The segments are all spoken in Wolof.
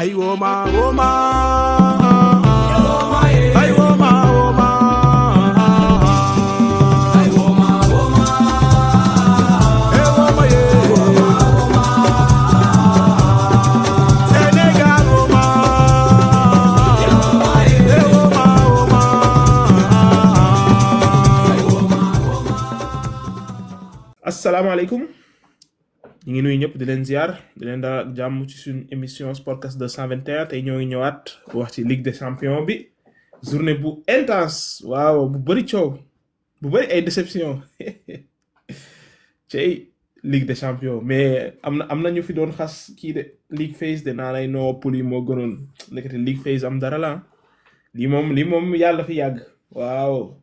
Hey woman, woman. Hey woman, woman. Hey woman, woman. Hey woman, yeah. Senegal woman. Hey woman, woman. asalaamaaleykum ñu ngi nuyu ñëpp di leen ziar di leen dalal ak jàmm ci suñu émission Sportcast 221 tey ñoo ngi ñëwaat wax ci Ligue des Champions bi journée bu intense waaw bu bëri coow bu bëri ay déception ci Ligue des Champions mais am na ñu fi doon xas kii de League Phase de naa lay noo poul yi moo gënoon nekkati League Phase am dara la lii moom yàlla fi yàgg waaw.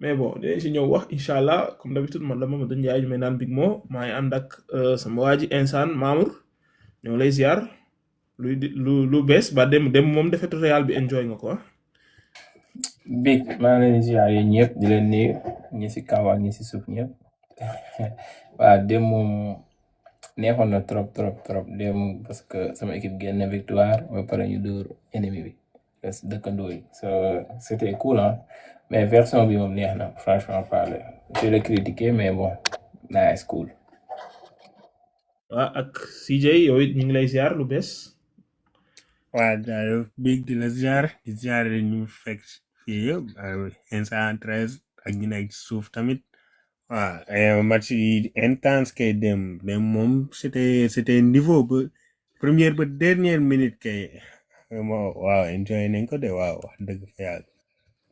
mais bon dinañ si ñëw wax incha allah comme d'habitude man la Mamadou Ndiaye may naan Big Mo maa ngi ànd ak sama waa ji Insane Mamour ñoo lay ziar lu bees ba dem moom defetu Real bi enjoy nga ko Big maa ngi leen di ziar yéen ñëpp di leen nuyu ñi si kaw ak ñi si suuf ñëpp waaw dem moom neexoon na trop dem parce que sama équipe génn victoire ba pare ñu dóor ennemi bi parce que dëkkandoo yi so c'était cool hein. Mais version bi moom neex na franchement parler je l'ai critiqué mais bon nice cool. waaw ak CJ yow it ñu ngi lay ziar lu bees. waaw jaajëf Big di la ziar di ziar ñu fekk fii yëpp instant 13 ak ñu nekk suuf tamit waaw match yi intense kay dem moom c'était niveau ba première ba dernière minute kay waaw enjoy nañ ko de waaw wax dëgg fa yàlla.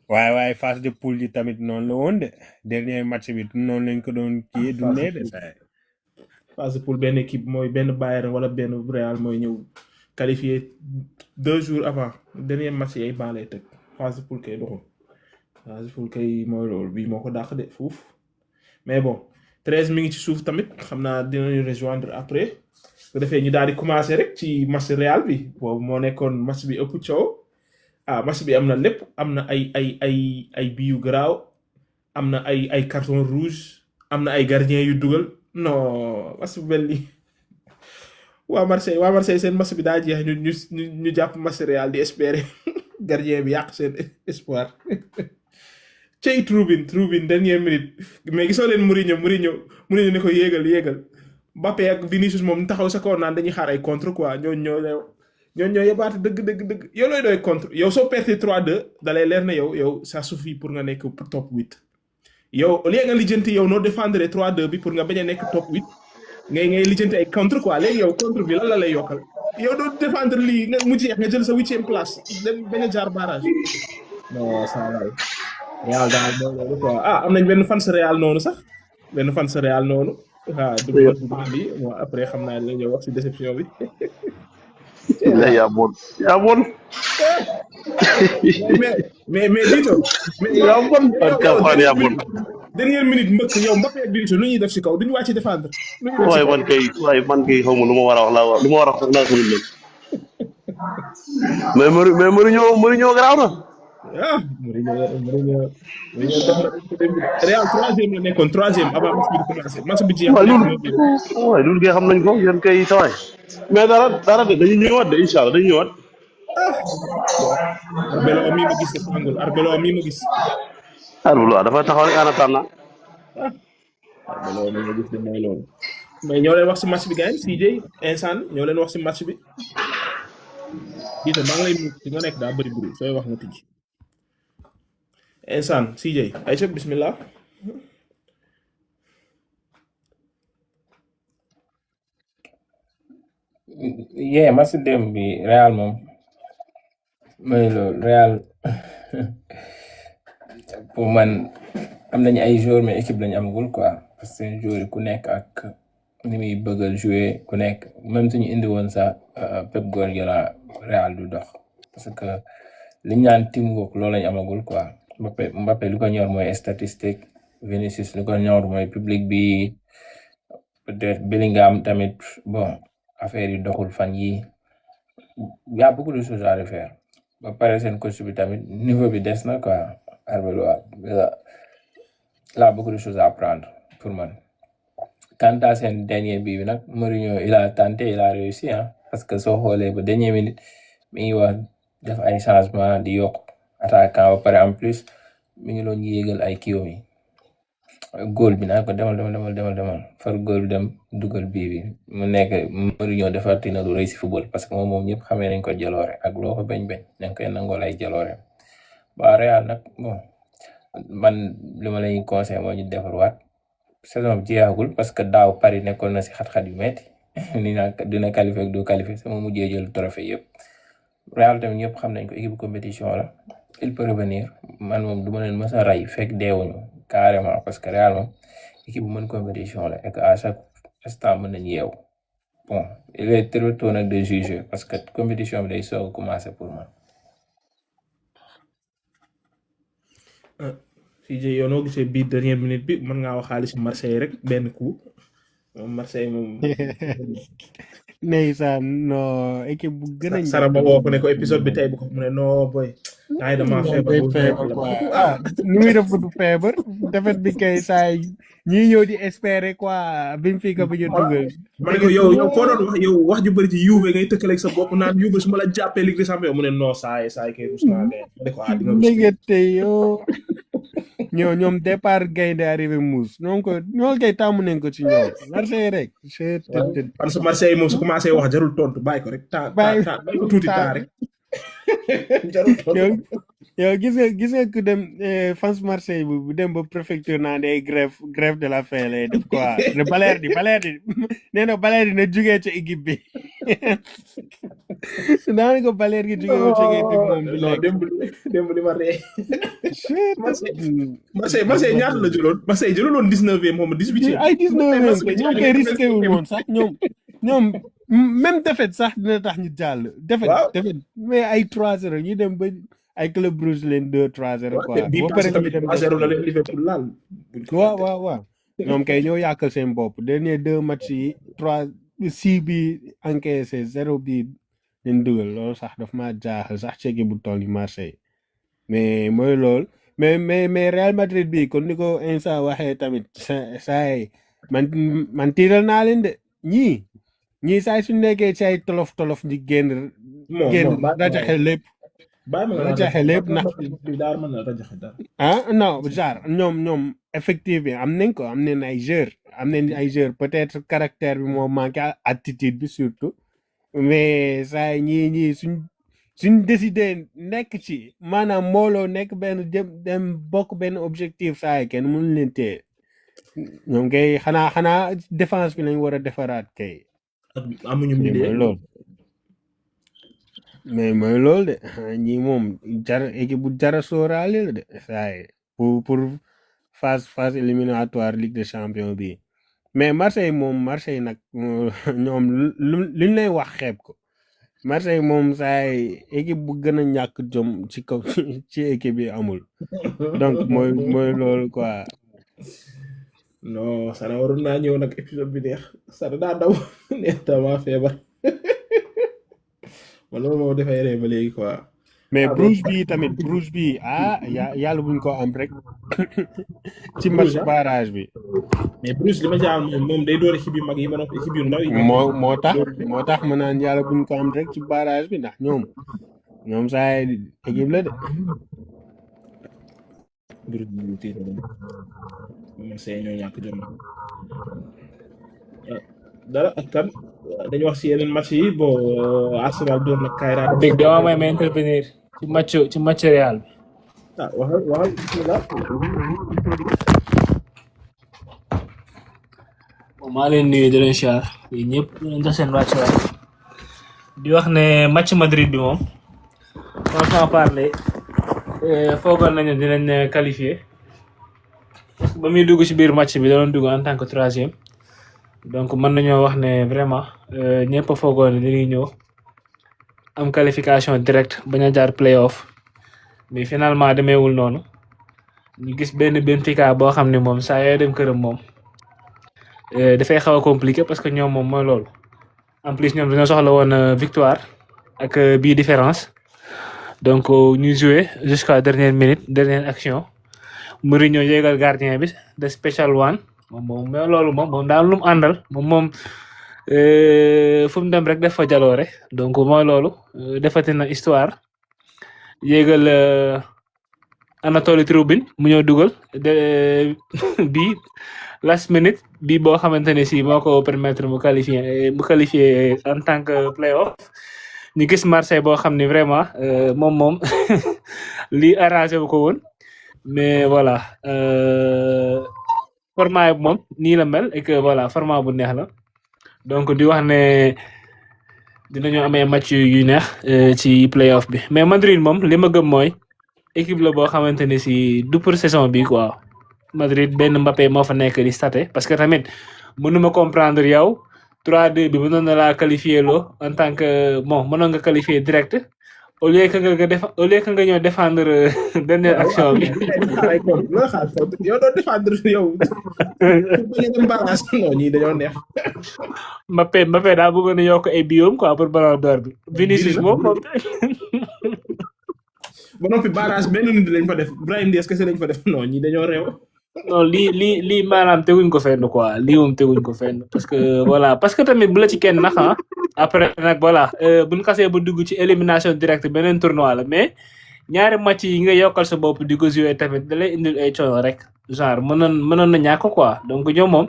waaye phase de poule yi tamit noonu la woon de dernier match bi noonu lañ ko doon kii dundee de saa phase de poule benn équipe mooy benn Bayern wala benn Real mooy ñëw qualifié 2 jours avant dernier match yi ay ban lay teg phase de poule kay doxul phase de poule kay mooy loolu bii moo ko dàq de fuuf mais bon 13 mi ngi ci suuf tamit xam naa dinañu rejoindre après bu defee ñu daal di commencer rek ci match Real bi boobu moo nekkoon match bi ëpp coow. match bi am na lépp am na ay bii yu garaaw am na ay carton rouge am na ay gardien yu dugal non match bu mel nii waa Marseille seen match bi daa jeex ñu jàpp match Real di espérer gardien bi yàq seen espoir cey Trubin dernière minute mais gisoo leen Mourinho ne ko yéegal Mbappé ak Vinicius moom taxaw sa kaw naan dañuy xaar ay contre quoi ñoo yebaate dëgg yow looy doy contre yow soo perte 3-2 dalay leer na yow ça suffit pour nga nekk top 8 yow au lieu nga lijjanti yow noo défendre 3-2 bi pour nga bañ a nekk top 8 ngay lijjanti ay contre quoi léegi yow contre bi lan la lay yokkal yow doo défendre lii nga mu jeex nga jël sa 8e place dem bañ a jaar barrage non ça va Real daal loolu quoi am nañ benn fan sa Real noonu sax dugg bi bon après xam naa la ñëw wax ci déception bi là yaa bon mais Dito yaa bon Cavani yaa bon dernière minute mbëkk yow Mbappé ak Vinicius lu ñuy def ci kaw duñu wàcc défendre waaye man kay xaw ma lu ma war a wax lu ma war a wax naa ko leen mais Mourinho garaaw na Mourinho Real 3e la nekkoon 3e avant match bi jeex waaye loolu kay xam nañ ko yéen kay tawaay mais dara de dañu ñëwaat de incha allah dañu ñëwaat. Arbeloa mi ma gis de Fangul Arbeloa mi ma gis. Arbeloa dafa taxaw rek en attendant. Arbeloa mi ma gis de mooy loolu. mais ñoo leen wax si match bi gars yi CJ Insane ñoo leen wax si match bi. Dito maa ngi lay nuyu fi nga nekk daa bëri bëri sooy wax nga tijji. Insane CJ Aïcha bismillah. match dem bi Real moom mooy loolu Real pour man am nañu ay joueurs mais équipe lañu amagul quoi parce que joueurs yi ku nekk ak ni muy bëggal jouer ku nekk même suñu indi woon sax Pep Guardiola Real du dox parce que li ñu naan teamwork loolu lañu amagul quoi Mbappé lu ko ñor mooy statistique Vinicius lu ko ñor mooy public bi peut-être Bellingham tamit bon affaire yi doxul fan yi y a beaucoup de choses à refaire ba pare seen coach bi tamit niveau bi des na quoi Arbeloa là beaucoup de choses à apprendre pour man quant à seen dernier bi nag Mourinho il a tenté il a réussi parce que soo xoolee ba dernière minute mi ngi wax def ay changement di yokk attaquant ba pare en plus mi ngi doon yéegal ay kiiwam yi góol bi naa ko demal far góol dem dugal bii bi mu nekk Mourinho defarti na lu rëy si football parce que moom ñëpp xamee nañ ko jaloore ak loo ko bañ nañ koy nangoo ay jaloore waa Real nag bon man li ma lay conseil moo ñu defarwaat saison bi jeexagul parce que daaw Paris nekkoon na si xat-xat yu metti ni naa dina qualifié ak du qualifié sama mujjee jël trophée yëpp Real tamit ñëpp xam nañ ko équipe compétition la il peut revenir man moom du ma leen mës a rey fekk deewuñu carrément parce que Real moom équipe bu mën compétition la et que à chaque instant mën nañ yeew bon il est trop tôt nag de juger parce que compétition bi day soog a commencer pour man. CJ yow noo gisee bii dernière minute bi mën ngaa waxaale si Marseille rek benn coup moom Marseille moom. ndeysaan non équipe bu gën a Sara ba woo ko ne ko épisode bi tey bu ko mu ne non boy ay dama feebar quoi nu muy def du feebar defet bi kay saa ñii ñëw di espérer quoi Benfica bi ñu dugal ma ne ko yow foo doon wax yow wax ju bëri ci Juve ngay tëkkaleeg sa bopp naan Juve su ma la jàppee Ligue des Champions mu ne non saay kay rus naa de ma ne ko di nga rus ndégete yow ñoom départ gaynde arrivé muus ñoo koy tàmm nañ ko ci ñoom Marseille rek parce que Marseille moom su commencé wax jarul tontu bàyyi ko rek bàyyi ko tuuti temps rek yow gis nga ku dem fans Marseille bu dem ba préfecture naan day grève de la faim lay def quoi ne Balerdi nee na Balerdi na jugee ci équipe bi naa ko Balerdi jugee ci équipe bi moom du nekk démb li ma ree Marseille ñaata la jëloon Marseille jëloon 19e moom 18e ay 19e ñoom koy risqué wul woon sax ñoom même défaite sax dina tax ñu jàll défaite mais ay 3-0 ñu dem ba ay Club Brugge leen 2-3-0 quoi boo pare ñu dem 3-0 la leen Liverpool laal waaw ñoom kay ñoo yàqal seen bopp dernier 2 matchs yi 6 bi encaissé 0 bi leen dugal loolu sax daf ma jaaxal sax ci équipe bu toll ni Marseille mais mooy loolu mais Real Madrid bi kon ni ko Insa waxee tamit saay man tiital naa leen de ñii saay suñu nekkee ci ay tolof di génn rajaxe lépp ndax non genre ñoom effectif bi am nañ ko am nañ ay joueurs peut-être caractère bi moo manqué attitude bi surtout mais saay ñii suñ décidé nekk ci maanaam mbooloo nekk benn dem bokk benn objectif saay kenn mënu leen téye ñoom kay xanaa défense bi lañ war a defaraat kay amuñu loolu mais mooy loolu de ñii moom équipe bu jara sóoraale la de saay pour phase éliminatoire Ligue des Champions bi mais Marseille nag ñoom luñ lay wax xeeb ko Marseille moom saay équipe bu gën a ñàkk jom ci kaw ci équipe yi amul donc mooy loolu quoi non Sara waroon naa ñëw nag épisode bi neex Sara daa daw neex dama feebar man loolu moo defay ree ba léegi quoi mais Bruges bi yàlla buñ ko am rek ci match barrage bi mais Bruges li ma jaaxal moom day door équipe yu mag yi ma nopp équipe yu ndaw yi moo tax ma naan yàlla buñ ko am rek ci barrage bi ndax ñoom saa équipe la de Bruges bi tiita Marseille ñoo ñàkk jom dara ak kan dañu wax si yeneen match yi bon Arsenal door na Kayra dégg dama may ma intervenir ci match Real bi waxal bismillah maa leen nuyu di leen siyaar yi ñëpp leen jox seen wàccuwaay di wax ne match Madrid bi moom franchement parler foogoon nañu dinañ qualifié parce que ba muy dugg ci biir match bi da doon dugg en tant que 3e donc mën nañoo wax ne vraiment ñëpp a foogoon ne dañuy ñëw am qualification direct bañ a jaar play-off mais finalement demeewul noonu ñu gis benn Benfica boo xam ne moom saa yoo dem këram moom dafay xaw a compliqué parce que ñoom moom mooy loolu en plus ñoom dañoo soxla woon victoire ak bii différence donc ñu joué jusqu'à dernière action Mourinho yéegal gardien bi de special one moom mais loolu moom daal lu mu àndal moom fu mu dem rek def fa jaloore donc mooy loolu defati na histoire yéegal Anatoly Trubin mu ñëw dugal bii last minute bii boo xamante ne si moo ko permettre mu qualifier en tant que playoff ñu gis Marseille boo xam ne vraiment moom lii arrangé wu ko woon mais voilà format bi moom nii la mel et que voilà format bu neex la donc di wax ne dinañu amee match yu neex ci playoff bi mais Madrid moom li ma gëm mooy équipe la boo xamante ne si du pour saison bi quoi Madrid benn Mbappé moo fa nekk di staté parce que tamit mënuma comprendre yow 3-2 bi mënoon na laa qualifier loo en tant que bon mënoon nga qualifier direct au lieu que nga ñëw défendre dernière action bi. yow doo défendre yow. bañ dem balance non ñii dañoo neex. Mbappé daa bëggoon a yokk ay biom quoi pour Ballon d'Or bi. Vinicius moom. ba noppi barrage benn nit lañ fa def Brahim Diaz kese lañ fa def non ñii dañoo réew. non lii maanaam teguñ ko fenn quoi lii moom teguñ ko fenn parce que voilà parce que tamit bu la ci kenn nax après nag voilà buñ xasee ba dugg ci élimination directe beneen tournoi la mais ñaari match yi nga yokkal sa bopp di ko jouer tamit da lay indil ay coono rek genre mënoon na ñàkk quoi donc ñoom moom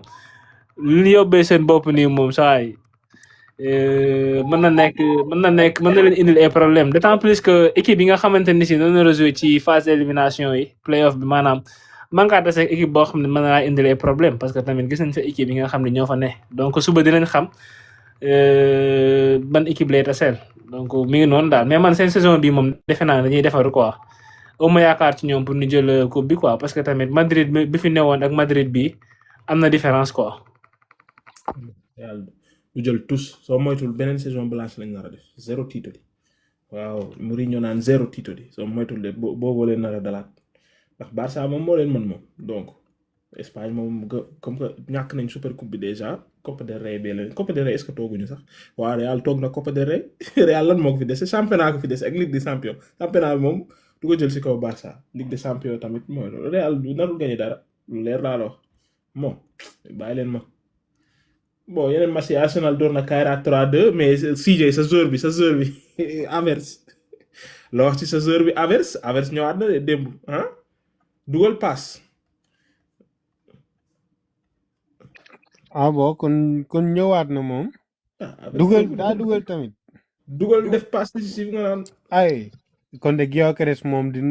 li ñu yóbbee seen bopp nii moom saa yi mën na leen indil ay problème d'autant plus que équipe yi nga xamante ni si noonu la jouer ci phase d'élimination yi playoff bi maanaam man ngaa tase équipe boo xam ne mën naa indil ay problème parce que tamit gis nañ fa équipe yi nga xam ne ñoo fa ne donc suba dinañ xam ban équipe lay taseel donc mi ngi noonu daal mais man seen saison bi moom defe naa dañuy defar quoi au ma yaakaar ci ñoom pour ñu jël coupe bi quoi parce que tamit Madrid bi fi newoon ak Madrid bi am na différence quoi. yàlla du jël tous soo moytul beneen saison blanche lañ nar a def 0 titre waaw Mourinho naan 0 titre soo moytul de boobu leen nar a dalaat. ndax Barça moom moo leen mën moom donc Espagne moom comme que ñàkk nañ super coupe bi déjà Copa del Rey bee leen Copa del Rey est-ce que tooguñu sax waaw Real toog na Copa del Rey Real lan moo ko fi dese championnat ko fi dese ak Ligue des Champions championnat bi moom du ko jël si kaw Barça Ligue des Champions tamit mooy loolu Real du narul gagné dara lu leer laa la wax bon bàyyi leen ma bon yeneen match yi Arsenal door na Kayra 3-2 mais CJ sa joueur bi Havertz la wax ci sa joueur bi Havertz ñëwaat na de démb dugal pass. bon kon ñëwaat na moom. dugal tamit. dugal def pass décisif nga naan. ay kon de Gyökeres moom di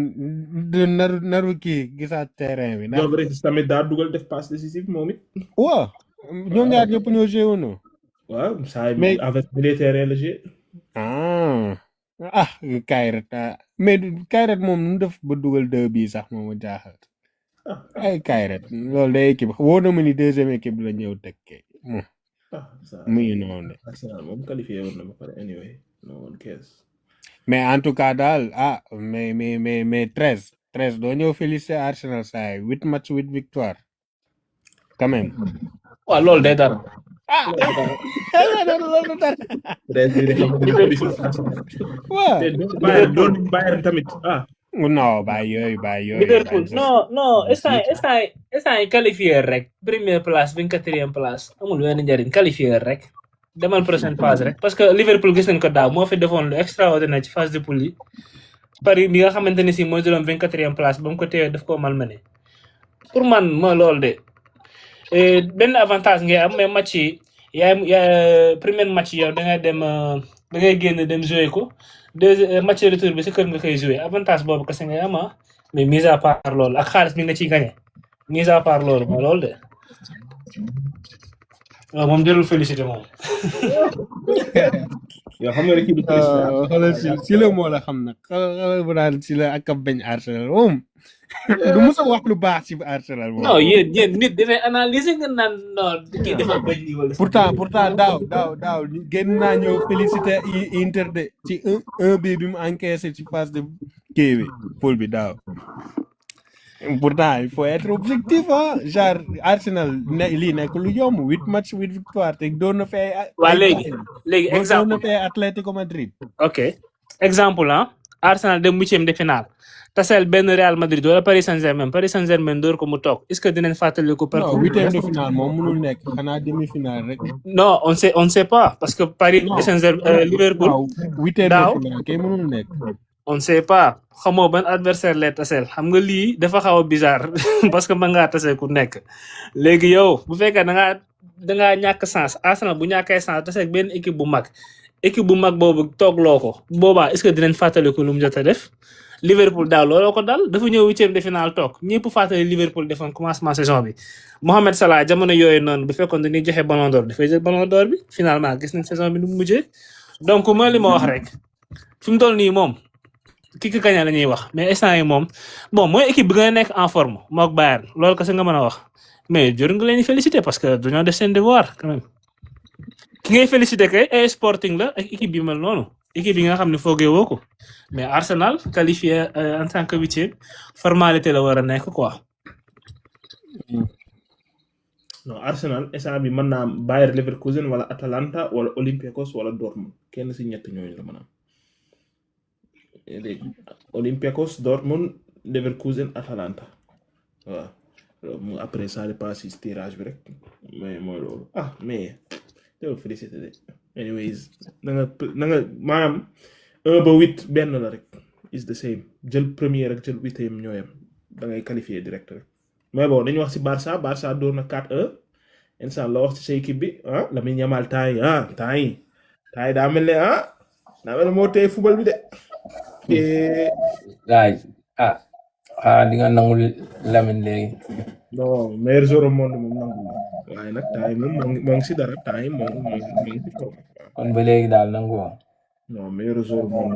naru kii gisaat terrain bi. Gyökeres tamit daa dugal def pass décisif moom it. waaw ñoom ñaar ñëpp ñoo joué woon. waaw saa yi avec militaire la joué. Kayret mais Kayret moom nu def ba dugal 2 bii sax moom a jaaxal ay Kayret loolu day équipe wóor na ma ni deuxième équipe la ñëw teg kay mu ngi noonu Arsenal moom qualifié woon na ba pare anyway no one cares mais en tout cas daal mais 13 doo ñëw félicité Arsenal saa yi 8 match 8 victoire quand même waaw loolu day dara Bayern tamit non bàyyi yooyu Liverpool non instant yi qualifié rek première place 24e place amul benn njariñ qualifié rek demal prochaine phase rek parce que Liverpool gis nañ ko daaw moo fi defoon lu extraordinaire ci phase de poule yi Paris bi nga xamante ne si mooy jëloon 24e place ba mu ko téye daf koo malmené pour man mooy loolu de benn avantage ngay am mais match yi yaa premier match yow da ngay génn dem jouer ko deuxième match retour bi si kër nga koy jouer avantage boobu kese ngay am mais mise à part loolu ak xaalis bi nga ciy gagné mise à part loolu mooy loolu de waaw moom jërul félicité moom. yow xam nga ne kii bi xoolal si la moo la xam nag xoolal bu daan si la ak bañ Arsenal moom du mos a wax lu baax ci Arsenal moom. non yéen nit dafay analyser nga naan non kii dafa bañ lii wala. pourtant daaw génn naa ñëw félicité Inter de ci 1 bi mu encaissé ci phase de kii bi poule bi daaw. Pourtant il faut être objectif genre Arsenal lii nekk lu yomb 8 match 8 victoire te doon na fay. waa léegi exemple doon na fay Atlético Madrid. ok exemple Arsenal dem huitième de finale taseel benn Real Madrid wala Paris Saint-Germain door ko mu toog est-ce que dinañ fàttaliku non parcours huitième de finale moom mënul nekk xanaa demi-finale rek. non on ne sait pas parce que Paris non Saint-Germain Liverpool waaw huitième de daaw finale kay mënul nekk. on ne sait pas xamoo ban adversaire lay taseel xam nga lii dafa xaw a bizarre parce que mën ngaa tasee ku nekk léegi yow bu fekkee dangaa ñàkk sens Arsenal bu ñàkkee sens taseeg benn équipe bu mag boobu toogloo ko boobaa est-ce que dinañ fàttaliku lu mu jot a def Liverpool daaw looloo ko dal dafa ñëw huitième de finale toog ñëpp fàttali Liverpool defoon commencement saison bi Mohamed Salah jamono yooyu noonu bu fekkoon dañuy joxe ballon d'or dafay jël ballon d'or bi finalement gis nañ saison bi nu mu mujjee donc mooy li ma wax rek fi mu toll nii moom ki gañe la ñuy wax mais instant yi moom bon mooy équipe bi nga nekk en forme mook Bayern loolu kese nga mën a wax mais jor nga leen di féliciter parce que dañoo def seen devoir quand même ki ngay féliciter kay ay Sporting la ak équipe bi mel noonu équipe yi nga xam ne foogee woo ko mais Arsenal qualifié en tant que huitième formalité la war a nekk quoi. non Arsenal instant bi mën naa am Bayer Leverkusen wala Atalanta wala Olympiakos wala Dortmund kenn si ñett ñooñu la mën a am léegi Olympiakos Dortmund Leverkusen Atalanta waaw mu après ça dépasse si tirage bi rek mais mooy loolu mais yow félicité de anyways na nga maanaam 1 ba 8 benn la rek is the same jël premier rek jël huitième ñooyam da ngay qualifier direct rek mais bon dañu wax si Barça door na 4-1 instant la wax ci sa équipe bi la muy ñamal temps yi daa mel ne moo tey football bi de gaay di nga nangul Lamine léegi. non meilleur joueur au monde moom nangu waaye nag temps yi moom moo ngi si dara temps yi moo ngi si kaw kon ba léegi daal nangu woon. non meilleur joueur au monde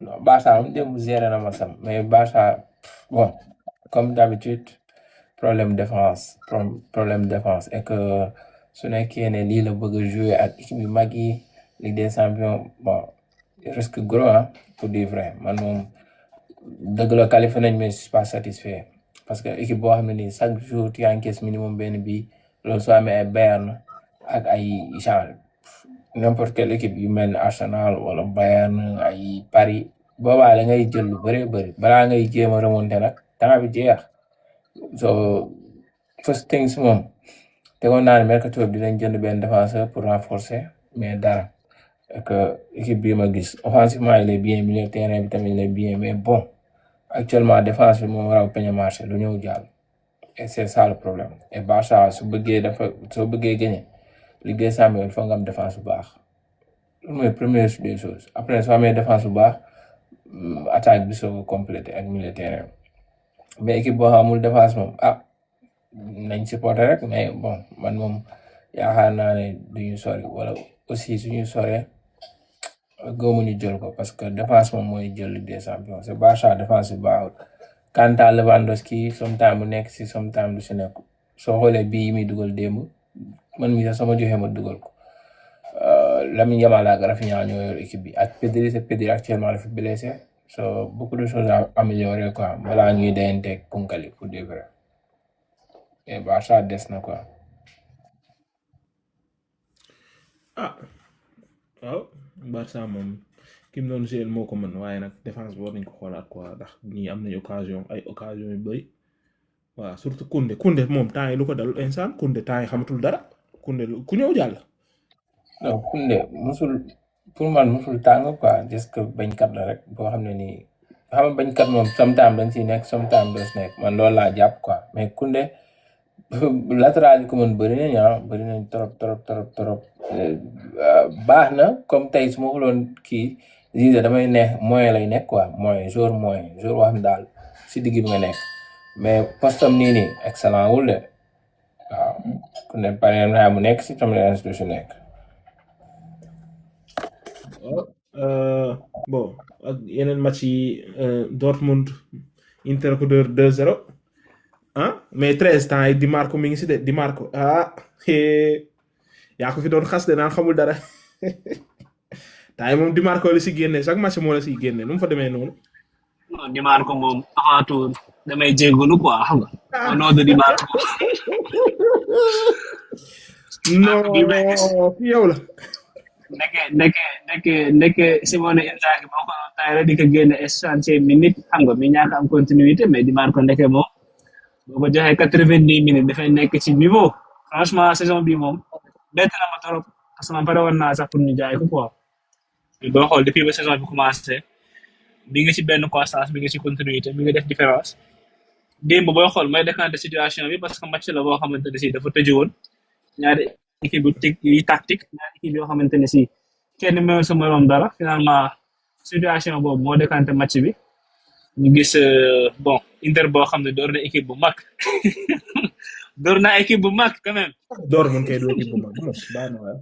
non Barça moom démb géré na ma sam mais Barça bon comme d'habitude problème défense et que su nekkee ne lii la bëgg a jouer ak équipe yu mag yi Ligue des Champions bon risque gros pour dire vrai man moom dëgg la qualifié nañ mais je suis pas satisfait parce que équipe boo xam ne nii chaque jour tu encaisses minimum benn bi loolu soo amee ay Bayern ak ay genre n'importe quelle équipe yu mel ni Arsenal wala Bayern ay Paris boobaa la ngay jël lu bëri balaa ngay jéem a remonter nag temps bi jeex so first things moom tegoon naa ne mercato bi dinañ jënd benn défenseur pour renforcer mais dara et que équipe bi ma gis offensivement il est bien milieu de terrain bi tamit il est bien mais bon actuellement défense bi moo war a peñe marché lu ñëw jàll et c'est ça le problème et Barça soo bëggee gagner Ligue des Champions il faut nga am défense bu baax loolu mooy première des choses après soo amee défense bu baax attaque bi soo complété ak milieu de terrain mais équipe boo xamul défense moom nañ supporter rek mais bon man moom yaakaar naa ne duñu sori wala aussi suñu soree gëmuñu jël ko parce que défense moom mooy jël Ligue des Champions c'est Barça défense bu baaxul quant à Lewandowski sometime mu nekk si sometime du si nekk soo xoolee bii yi muy dugal démb man mi sax sama joxee ma dugal ko Lamine Yamal ak Rafinha ñoo yor équipe bi ak Pedri actuellement dafa blessé so beaucoup de choses à améliorer quoi balaa ñuy dayanteeg punkali pour de vrai et Barça des na quoi. waaw Barça moom ki mu doon gérer moo ko mën waaye nag défense bi war nañ ko xoolaat quoi ndax ñii am nañ occasion yu bëri waaw surtout Koundé moom temps yi lu ko dal instant Koundé temps yi xamatul dara Koundé ku ñëw jàll. non Koundé pour man musul tàng quoi juste que bañkat la rek boo xam ne nii xam nga bañkat moom sometime dañ siy nekk sometime doo si nekk man loolu laa jàpp quoi mais Koundé latéral yi ko mën bëri nañ trop baax na comme tey su ma xuloon kii Zize damay neex moyen lay nekk quoi joueur boo xam daal si digg bi nga nekk mais postam nii excellent wul de waaw Koundé par exemple mu nekk si tam la institution nekk. bon ak yeneen match yi Dortmund Inter ko dóor 2-0 mais 13 temps yi Di Marco mi ngi si de Di Marco yaa ko fi doon xas de naan xamul dara temps yi moom Di Marco la si génne chaque match moo la si génne nu mu fa demee noonu. non Di Marco moom avant tout damay jégalu quoi xam nga. au nom de Di Marco. non fi yow la. nekkee Simone Inzaghi moo ko Tyler di ko génne 65 minutes xam nga mi ñàkk am continuité mais Di Marco ndeke moom boo ko joxee 90 minutes dafay nekk ci niveau franchement saison bi moom bett na ma trop parce que man pare woon naa sax pour ñu jaay ko quoi boo xool depuis ba saison bi commencé mi ngi ci benn constance mi ngi ci continuité mi ngi def différence démb booy xool mooy décanté situation bi parce que match la boo xamante ne si dafa tëju woon ñaari équipe bu yi tactique ñaari équipe yoo xamante ne si kenn mënul sa morom dara finalement situation boobu moo décanté match bi ñu gis bon Inter boo xam ne door na équipe bu mag door na équipe bu mag quand même. Dortmund kay doo équipe bu mag moom baax na waaye.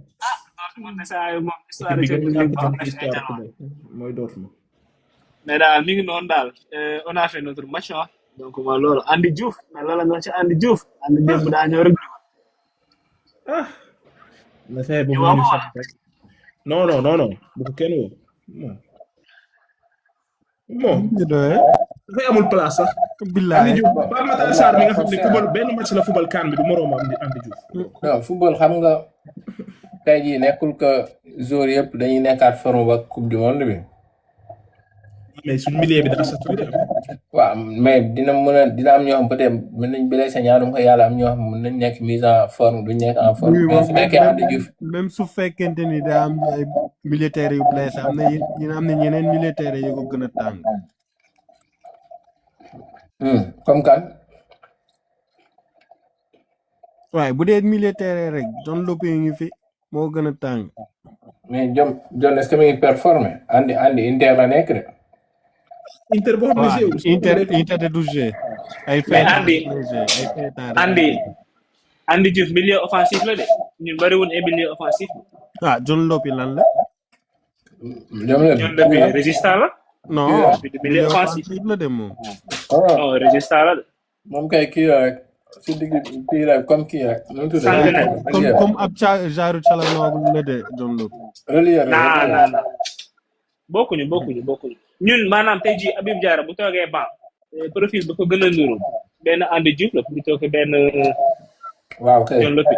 Dortmund ne saa yu moom histoire équipe bi Champions gën a League boo xam am ne si ay histoire jaloo. mooy Dortmund. Mais daal mi ngi noonu daal on a fait notre match ah donc mooy loolu Andy Diouf mais loolu nga ci Andy Diouf Andy démb daa ñëw rek. ah. na fexe ba yow mu ñu amoo sax rek. non non non non bu ko kenn woo. bon ñu doyee dafay amul place sax. billaay Andy Diouf Pape Matar Sarr mi nga xam ne football benn match la football kan bi du moroom Andy Diouf. non football xam nga tey jii nekkul que joueurs yëpp dañuy nekkaat forme ba coupe du monde bi. mais suñu milieu bi daa saturé. waaw mais dina am ñoo xam peut-être mën nañ blessé ñaarum ko yàlla am ñoo xam mën nañ nekk mise en forme duñ nekk en forme. mais su nekkee Andy Diouf même su fekkente ni daa am ay militaires yu blessé am na ñeneen militaires yu ko gën a tàng. comme kan. waaye bu dee militaire rek John Lopé ngi fi moo gën a tàng. mais John est-ce que mi ngi performé Andy Inter la nekk de. Inter boo xam ne waaw Inter de du jeu. ay mais Andy Diouf milieu offensif la de ñun bariwul ay milieu offensif. John Lopé lan la. John Lopé résistant la. non milieu offensif la de moom. non résistant la de. moom kay kii la rek si digg kii la comme kii rek. nu mu tudd comme ab genre Calhanoglu la de John Lopé. relier non bokkuñu ñun maanaam tey jii Habib Diarra bu toogee banc profil ba ko gën a nuru benn Andy Diouf la plutôt que benn. waaw kay John Lopé.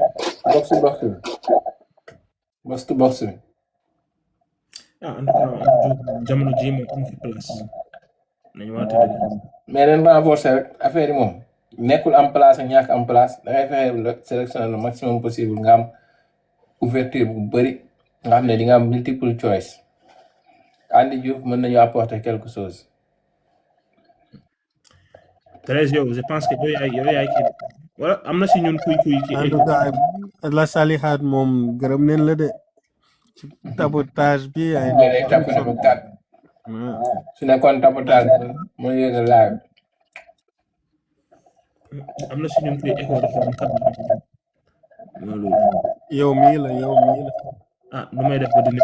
box to box bi. en tout cas jamono ji moom am fi place nañu wante mais leen renforcer rek affaire yi moom nekkul am place ak ñàkk am place da ngay fexe sélectionner le maximum possible nga am ouverture bu bëri nga xam ne di nga am multiple choice Andy Diouf mën nañu apporter quelque chose. Thérèse yow je pense que yow yaay kii wala am na si ñun kuy kii. en tout cas la Salihat moom gërëm neen la de ci tapotage bi ay. day tapoter bu gàtt. su nekkoon tapotage mooy yëgal live. am na si ñun kuy école de forme kat loolu. yow mii la. nu may def ba dindi.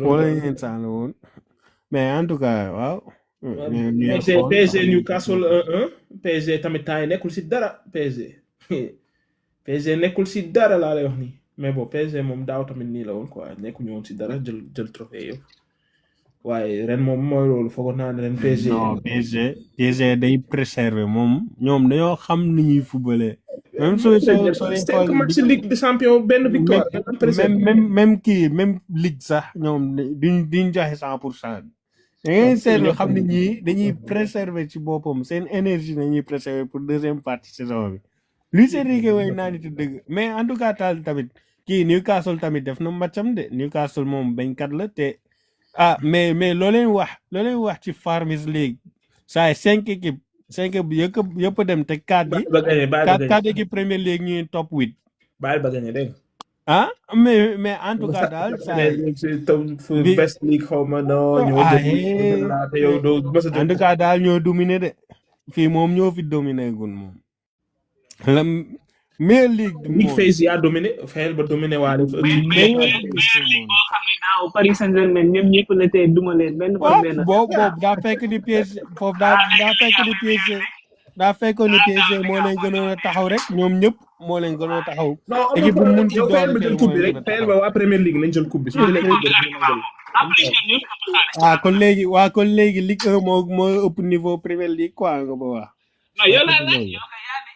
wala ngeen sànni woon mais en tout cas waaw. PSG Newcastle 1-1 PSG tamit temps yi nekkul si dara PSG nekkul si dara laa lay wax nii mais bon PSG moom daaw tamit nii la woon quoi nekkuñu woon si dara jël trophée yëpp waaye ren moom mooy loolu foogoon naa ne ren PSG. non PSG day préserver moom ñoom dañoo xam ni ñuy footballé. même soo match Ligue des Champions benn victoire. même ligue sax ñoom duñ joxe 100%. da ngay seetlu xam ne ñii dañuy préserver ci boppam seen énergie nañuy préserver pour deuxième partie saison bi. Luis Enrique way naa nit dëgg mais en tout cas tamit kii Newcastle tamit def na matcham de Newcastle moom bañkat la te mais loo leen wax ci Farmers League saa 5 équipes yëpp dem te 4 yi 4 équipes Premier League ñuy top 8. bàyyil ba gagné dégg mais en tout cas daal saa best league xaw ma non en tout cas daal ñoo dominé de fii moom ñoo fi dominé gun moom la meilleure ligue phase yaa dominé fayal ba dominé waa boo xam ne daaw Paris Saint-Germain ñoom ñëpp la tey duma leen benn par benn. boobu daa fekk ni PSG foofu daa fekk ni PSG daa fekkoon ni PSG moo leen gënoon a taxaw rek ñoom ñëpp moo leen gënoon a taxaw. équipe bu mun ci doon jël coupe bi rek fayal ba waa Premier League nañ jël coupe bi. kon léegi Ligue 1 moo ëpp niveau Premier League quoi nga ba wax. non yow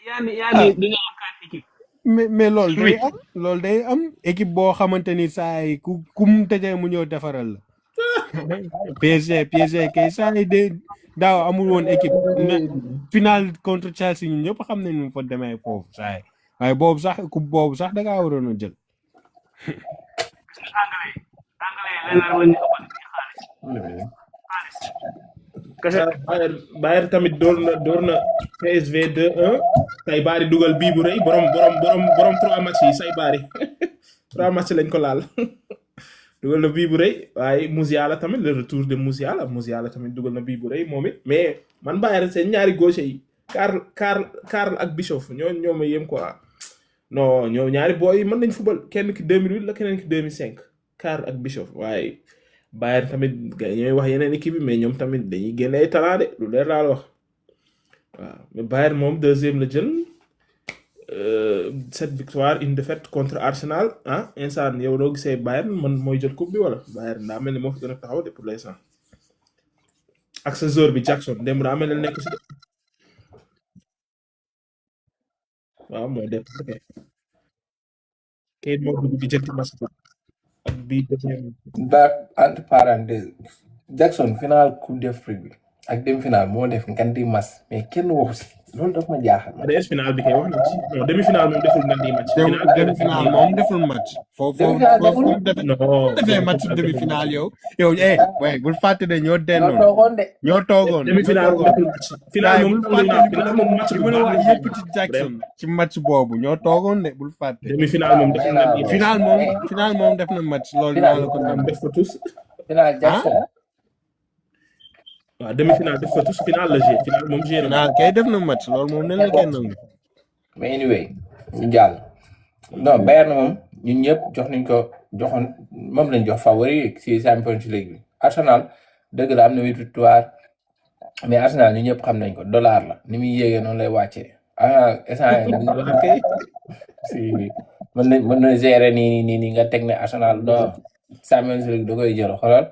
yaa ni dañoo am 4 équipe. mais loolu day am équipe boo xamante ni saa yi ku mu tëjee mu ñëw defaral la PSG kay saa yi de daaw amul woon équipe final contre Chelsea ñun ñëpp xam nañ ñu fa demee foofu saa yi waaye boobu sax coupe boobu sax da ngaa waroon a jël. Bayern tamit door na PSV 2-1 say baari dugal bii bu rëy borom 3 match yi say baari 3 match lañ ko laal dugal na bii bu rëy waaye Musiala tamit le retour de Musiala tamit dugal na bii bu rëy moom it mais man Bayern seen ñaari gauche yi Karl ak Bischoff ñoo ma yem quoi non ñoo ñaari booy mën nañ football kenn ki 2008 la keneen ki 2005 Karl ak Bischoff waaye Bayern tamit gars ñooy wax yeneen équipe bi mais ñoom tamit dañuy génne ay talent de lu leer laa la wax waaw mais Bayern moom 2e la jël 7 victoires 1 défaite contre Arsenal ah instant yow doo gisee Bayern man mooy jël coupe bi wala Bayern daa mel ni moo fi gën a taxaw de pour l'instant ak sa joueur bi Jackson démb daa mel ni nekk si waaw moo def kay moo dugg di jënti match ak bii deuxième ba entre parenthèse Jackson final coupe d'Afrique bi ak demi final moo def ngandi mas mais kenn waxu si loolu daf ma jaaxal. des final bi kay wax na ci non demi final moom deful ngandi match. demi final moom deful match. foofu defee match demi final yow waaye bul fàtte de ñoo dendoon ñoo toogoon. demi final moom deful match. final moom match bu baax la yëpp ci Jackson ci match boobu ñoo toogoon de bul fàtte. demi final moom deful ngandi final moom def na match loolu naa la ko def ko tous. final Jackson. waaw demi-finale def ko tous final la jeu final moom jeu na. final kay def na match loolu moom ne la kenn nangu. mais anyway ñu jàll non Bayern moom ñun ñëpp joxoon moom lañ jox favori ci Champions League bi. Arsenal dëgg la am na 8 victoires mais Arsenal ñun ñëpp xam nañ ko dollar la ni muy yéegee noonu lay wàccee si mën na gérer nii nga teg ne Arsenal non Champions League da koy jël xoolal.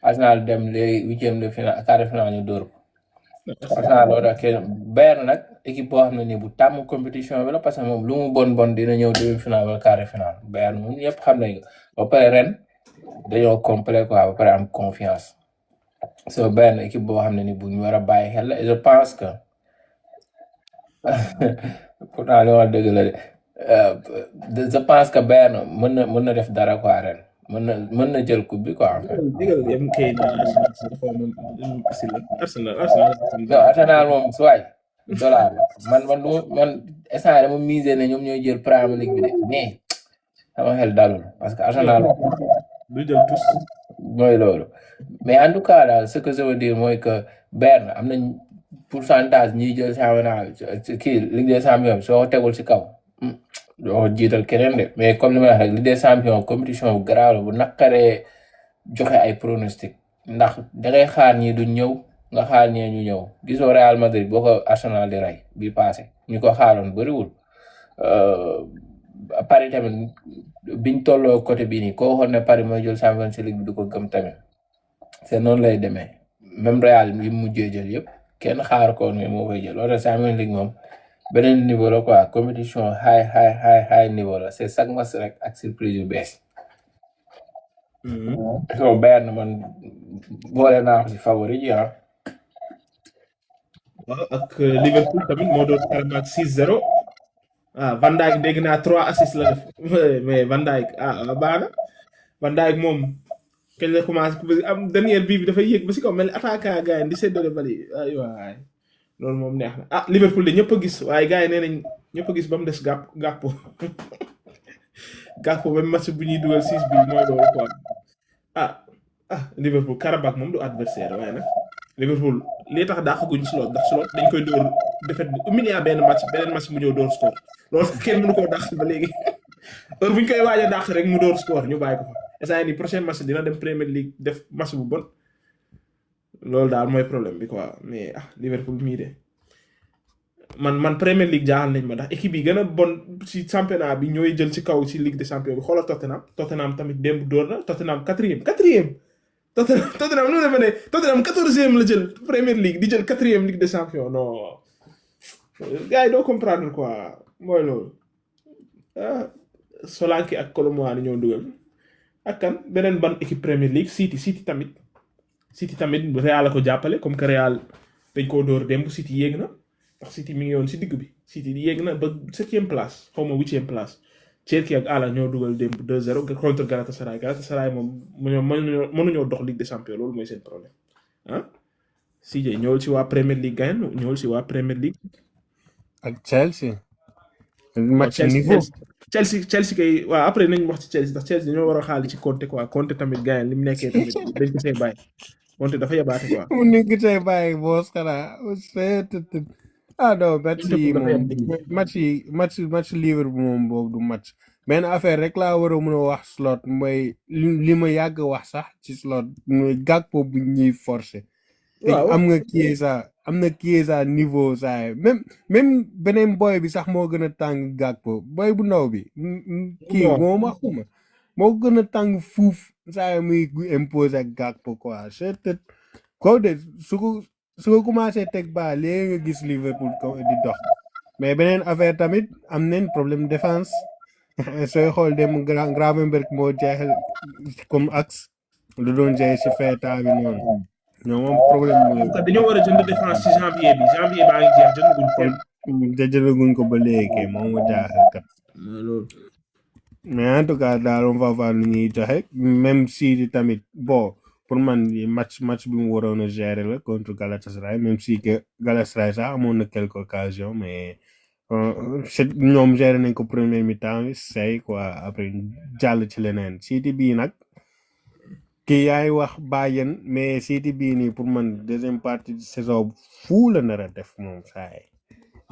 Arsenal dem les 8e de finale quart de finale ñu dóor ko Arsenal loolu ak Bayern nag équipe boo xam ne nii bu tàmm compétition bi la parce que moom lu mu bon dina ñëw demi finale wala quart de finale Bayern moom ñëpp xam nañ ko ba pare ren dañoo complet quoi ba pare am confiance so Bayern équipe boo xam ne nii bu ñu war a bàyyi xel la et je pense que pourtant li ma dëgg la de je pense que Bayern mën na def dara quoi ren. mën na jël coupe bi quoi. digal yam kay na Arsenal moom su waay dollar man instant dama misé ne ñoom ñooy jël Premier League bi de mais sama xel dalul parce que Arsenal du jël tous mooy loolu mais en tout cas daal ce que je veux dire mooy que Bayern am nañ pourcentage ñiy jël championnat kii Ligue des Champions soo tegul ci kaw doo jiital keneen de mais comme li ma wax rek Ligue des Champions compétition bu garaaw la bu naqaree joxe ay pronostic ndax dangay xaar ñi du ñëw nga xaar ñee ñu ñëw gisoo Real Madrid boo ko Arsenal di rey bi passé ñu ko xaaroon bëriwul Paris tamit biñ tolloo côté bii nii koo waxoon ne Paris mooy jël Champions League bi du ko gëm tamit c'est noonu lay demee même Real yi mujjee jël yëpp kenn xaar ko mais moo koy jël loolu Champions League moom beneen niveau la quoi compétition high niveau la c'est chaque match rek ak surprise yu bees. so Bayern man boole naa ko ci favori ji ah. waaw ak Liverpool tamit moo doon carrément ak 6-0 Van Dijk dégg naa 3 assists la def mais Van Dijk baax na Van Dijk moom kañ la commencé am dernière bii bi dafay yéeg ba si kaw mel ni attaquant gars yi di séddale bali waay loolu moom neex na Liverpool de ñëpp a gis waaye gars yi nee nañ ñëpp a gis ba mu des Gakpo même match bu ñuy dugal 6 bi mooy loolu quoi Liverpool Karabakh moom du adversaire waaye nag Liverpool lii tax dàqaguñ Slot ndax Slot dañ koy dóor defet humilier beneen match mu ñëw dóor score loolu kenn mënu koo dàq ba léegi heure bu ñu koy waaj a dàq rek mu dóor score ñu bàyyi ko fa instant ni prochain match dina dem Premier League def match bu bon loolu daal mooy problème bi quoi mais Liverpool mii de man Premier League jaaxal nañ ma ndax équipe yi gën a bon ci championnat bi ñooy jël ci kaw ci Ligue des Champions bi xoolal Tottenham tamit démb dóor na Tottenham 4e Tottenham lu defe ne Tottenham 14e la jël Premier League di jël 4e Ligue des Champions non gars yi doo comprendre quoi mooy loolu ah Solanke ak Kolomoani ñoo dugal ak kan beneen ban équipe Premier League City tamit Real la ko jàppale comme que Real dañ koo dóor démb City yéeg na ndax City mi ngi woon si digg bi City yéeg na ba 7e place xaw ma 8e place Cherki ak Ala ñoo dugal démb 2-0 contre Galatasaray moom mënuñoo dox Ligue des Champions loolu mooy seen problème ah CJ ñëwul si waa Premier League gayen ñëwul si waa Premier League ak Chelsea match niveau Chelsea kay waaw après nañ wax ci Chelsea ndax Chelsea dañoo war a xaali ci Conte quoi Conte tamit gayen li mu nekkee tamit dañ ko see bàyyi Conte dafa yabaate quoi mu nekk tey bàyyi boos xanaa ah non match Liverpool moom boobu du match benn affaire rek laa war a mën a wax slot mooy li ma yàgg wax sax ci slot mooy Gakpo bu ñuy forcer te am na Chiesa niveau saa même beneen boy bi sax moo gën a tàng Gakpo boy bu ndaw bi kii moom xuma moo gën a tàng fuuf saa muy imposer ak Gakpo quoi c'est ko de su ko commencé teg ba léegi nga gis Liverpool ko di dox mais beneen affaire tamit am nañ problème défense sooy xool dem Gravenberch moo jeexal comme axe lu doon jeex si feetaa bi noonu ñoo moom problème mooy dañoo war a jënd défense ci janvier baa ngi jeex jëndaguñ ko ba léegi moom mu jaaxal kat mais en tout cas daal on va voir lu ñuy joxe même si tamit bon pour man match bi mu waroon a gérer la contre Galatasaray même si que Galatasaray sax amoon na quelques occasions mais ñoom gérer nañ ko premier mi-temps bi say quoi après jàll ci leneen City bii nag kii yaay wax Bayern mais City bii nii pour man deuxième partie de saison fou la nar a def moom saay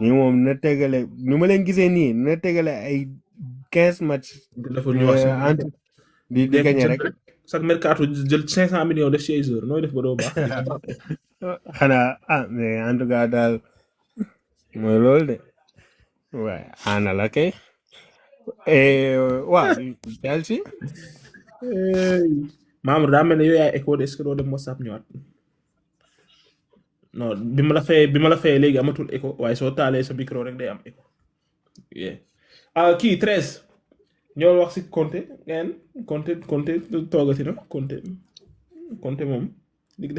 nii moom na tegale nu ma leen gisee nii na tegale ay 15 match di gagné rek chaque mercato jël 500 millions def ci ay joueurs nooy def ba doo baax xanaa mais en tout cas daal mooy loolu de waaye ana la kay waaw Chelsea Mamour daa mel ne yow yaay écho de est-ce que doo dem WhatsApp ñëwaat non bi ma la fayee léegi amatul écho waaye soo taalee sa micro rek day am écho kii 13 ñoo wax si Conte ngeen Conte toogati na Conte moom Ligue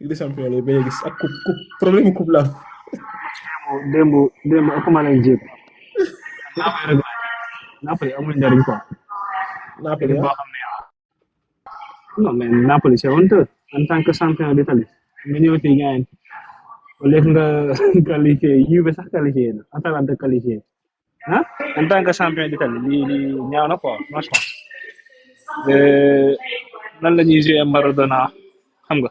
des Champions la bañ a gis ak coupe problème coupe la démb ëpp ma leen jéem Napoli amul njariñ quoi Napoli boo xam ne non mais Napoli c'est honteux en tant que champion d'Italie nga ñëw fii gaañ au lieu nga qualifié Juve sax qualifié na Atalanta qualifié en tant que champion d'Italie lii ñaaw na quoi franchement nan la ñuy jouer Maradona xam nga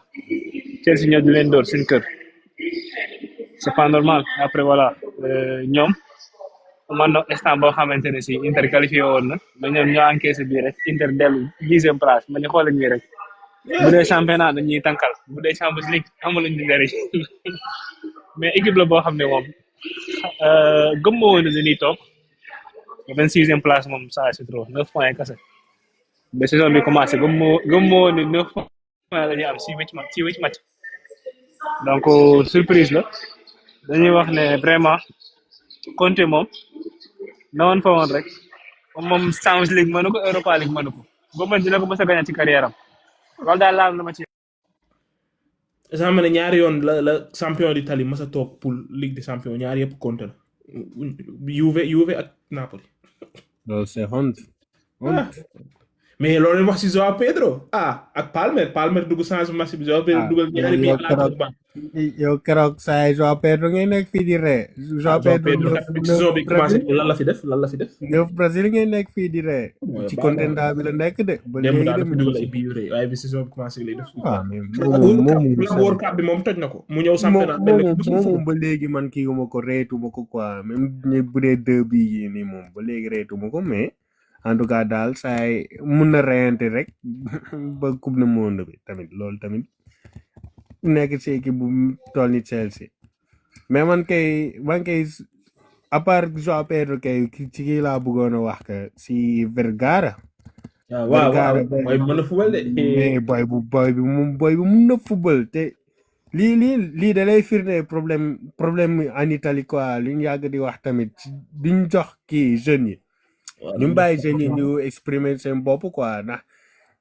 Chelsea ñoo di leen door seen kër c'est pas normal après voilà ñoom man na instant boo xamante ne si Inter qualifié woon na mais ñoom ñoo encaissé bii rek Inter dellu 10e place ma ñu xool ñii rek bu dee championnat dañuy tànkal bu dee Champions League amuluñ di njëriñ mais équipe la boo xam ne moom gëmmoo woon na dañuy toog 26e place moom ça c'est trop 9 points kese ba saison bi commencé gëmmoo woon ne 9 points la ñuy am si 8 match donc surprise la dañuy wax ne vraiment Conte moom na woon fa woon rek moom Champions League mënu ko Europa League mënu ko ba man dina ko mës a gagné ci carrière am loolu daal laal na ma ci. xam ne ñaari yoon la champion d'Italie mës a toog pour Ligue des Champions ñaari yëpp Conte la Juve ak Napoli. loolu c'est honte. mais loolu wax ci João Pedro ak Palmer dugg changé match bi João Pedro dugal ñaari bi yow keroog saa João Pedro ngay nekk fii di ree. João Pedro saison bi commencé lan la fi def. neuf Brésil ngay nekk fii di ree. ci continent bi la nekk de. ba léegi dem dugal ay bii ree waaye bi saison bi commencé lay def. moom World Cup bi moom toj na ko mu ñëw championnat moom ba léegi man kii ma ko reetuma ko quoi même bu dee 2 bi yi nii moom ba léegi reetuma ko mais en tout cas daal saay mun na reyante rek ba coupe du monde bi tamit loolu tamit nekk ci équipe bu toll ni Chelsea mais man kay à part João Pedro kay ci kii laa bëggoon a wax que si Vergara. waaw boy bi mën na football de. mais boy bi mun na football te lii da lay firnde problème en Italie quoi lu ñu yàgg di wax tamit duñ jox kii jeunes yi waaw ñu bàyyi jeunes yi ñu exprimer seen bopp quoi ndax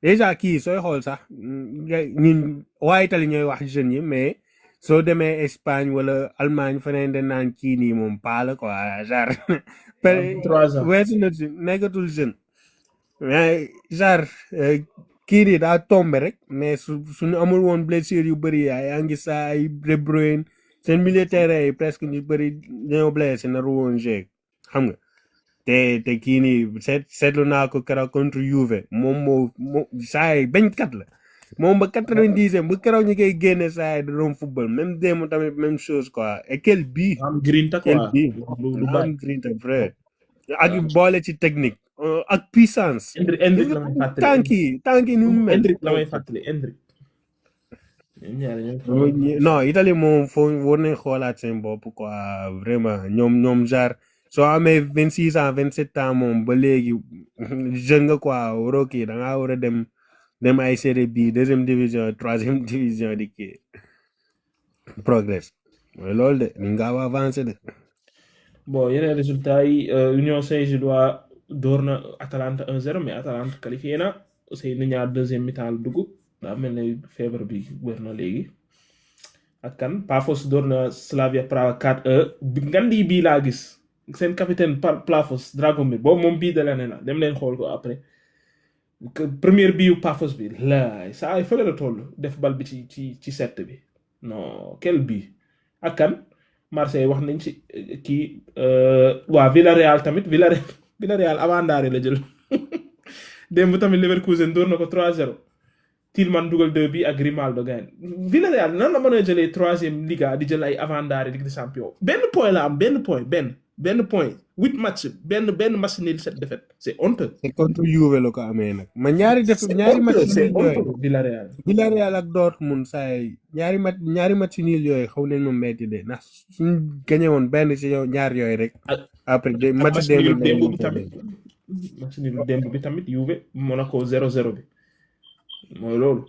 déjà kii sooy xool sax ñun waa Italie ñooy wax jeunes yi mais soo demee Espagne wala Allemagne feneen de naan kii nii moom paa la quoi genre 3 ans weesu na si nekkatul jeune mais genre kii nii daa tombé rek mais suñu amul woon blessure yu bëri ay Anguissa ay De Bruyne seen milieu terrain yi presque ñu bëri dañoo blessé naru woon jeeg xam nga te kii nii seetlu naa ko keroog contre Juve moom moo saa yi bañkat la moom ba 90 ba keroog ñu koy génne saa yi da doon football même démb tamit même chose quoi et quel bii am grinta quel quoi bii lu bari am grinta vrai ak boole ci technique ak puissance Endrick la may fàttali tànk yi ni mu mel Endrick la may fàttali Endrick non Italie moom foo war nañ xoolaat seen bopp quoi vraiment ñoom genre soo amee 26 ans 27 ans moom ba léegi jeune nga quoi waroo kii da ngaa war a dem ay série B deuxième division troisième division di kii progrès mooy loolu de ni nga avancé de. bon yeneen résultats yi Union Saint-Gilloise door na Atalanta 1-0 mais Atalanta qualifié na aussi ni ñaar deuxième mi-temps la dugg daa mel ne feebar bi wér na léegi ak kan Pafos door na Slavia Prague 4-1 ngandi bii laa gis seen capitaine Pafos Dragomir boobu moom bii da la ne la dem leen xool ko après première bii Pafos bi laay saa ay fële la toll def bal bi ci set bi non quel bii ak kan Marseille wax nañ ci kii waa Villarreal tamit Villarreal avandaare la jël démb tamit Leverkusen door na ko 3-0 Tielemans dugal 2 bi ak Grimaldo gagne Villarreal nan la mën a jëlee 3e Liga di jël ay avandaare Ligue des Champions benn point la am benn point 8 match benn match nul 7 défaites c'est honteux. c'est contre Juve la ko amee nag ma ñaari match nul yooyu Villarreal ak Dortmund say ñaari match nul yooyu xaw nañ ma metti de ndax suñ gagné woon benn ci ñaar yooyu rek après match démb bi tamit match nul démb bi tamit Juve Monaco 0-0 bi mooy loolu